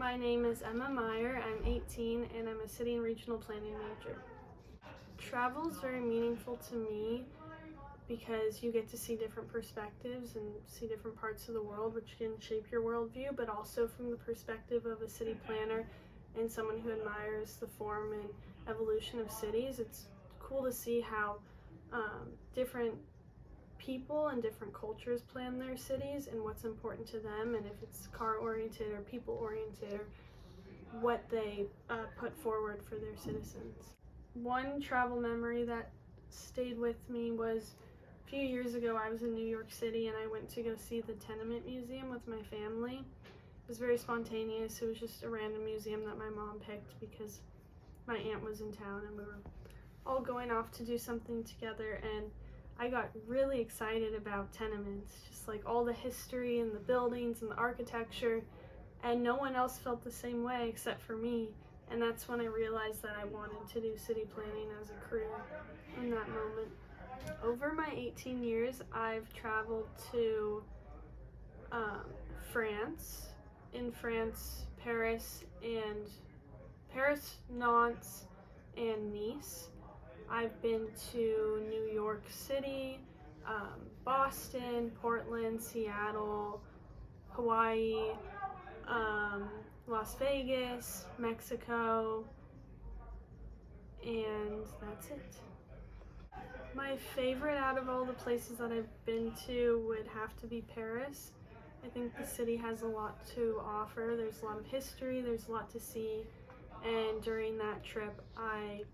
My name is Emma Meyer. I'm 18 and I'm a city and regional planning major. Travel is very meaningful to me because you get to see different perspectives and see different parts of the world, which can shape your worldview, but also from the perspective of a city planner and someone who admires the form and evolution of cities. It's cool to see how different people and different cultures plan their cities and what's important to them, and if it's car oriented or people oriented, or what they put forward for their citizens. One travel memory that stayed with me was a few years ago. I was in New York City and I went to go see the Tenement Museum with my family. It was very spontaneous. It was just a random museum that my mom picked because my aunt was in town and we were all going off to do something together, and I got really excited about tenements, just like all the history and the buildings and the architecture, and no one else felt the same way except for me. And that's when I realized that I wanted to do city planning as a career in that moment. Over my 18 years, I've traveled to France. In France, Paris, Nantes, and Nice. I've been to New York City, Boston, Portland, Seattle, Hawaii, Las Vegas, Mexico, and that's it. My favorite out of all the places that I've been to would have to be Paris. I think the city has a lot to offer. There's a lot of history, there's a lot to see, and during that trip I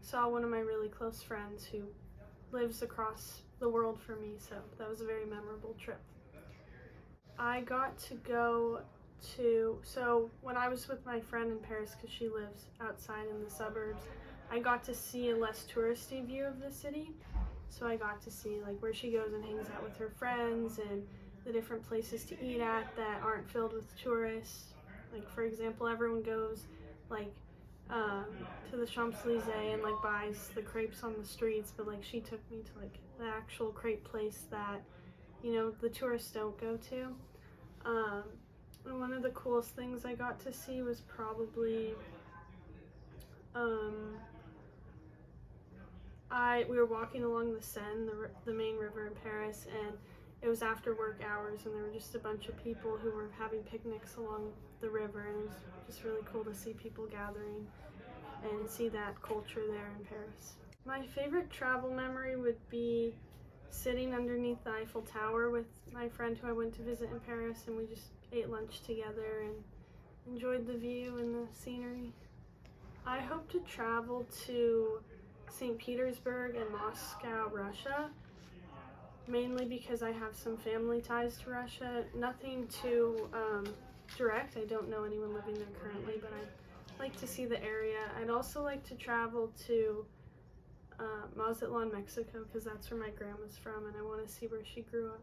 saw one of my really close friends who lives across the world from me, so that was a very memorable trip. I got to go so when I was with my friend in Paris, because she lives outside in the suburbs, I got to see a less touristy view of the city. So I got to see like where she goes and hangs out with her friends and the different places to eat at that aren't filled with tourists. Like, for example, everyone goes like to the Champs-Elysees and like buys the crepes on the streets, but like she took me to like the actual crepe place that, you know, the tourists don't go to. And one of the coolest things I got to see was probably we were walking along the Seine, the main river in Paris, and it was after work hours, and there were just a bunch of people who were having picnics along the river, and it was just really cool to see people gathering and see that culture there in Paris. My favorite travel memory would be sitting underneath the Eiffel Tower with my friend who I went to visit in Paris, and we just ate lunch together and enjoyed the view and the scenery. I hope to travel to St. Petersburg and Moscow, Russia, mainly because I have some family ties to Russia. Nothing too direct. I don't know anyone living there currently, but I'd like to see the area. I'd also like to travel to Mazatlan, Mexico, because that's where my grandma's from, and I want to see where she grew up.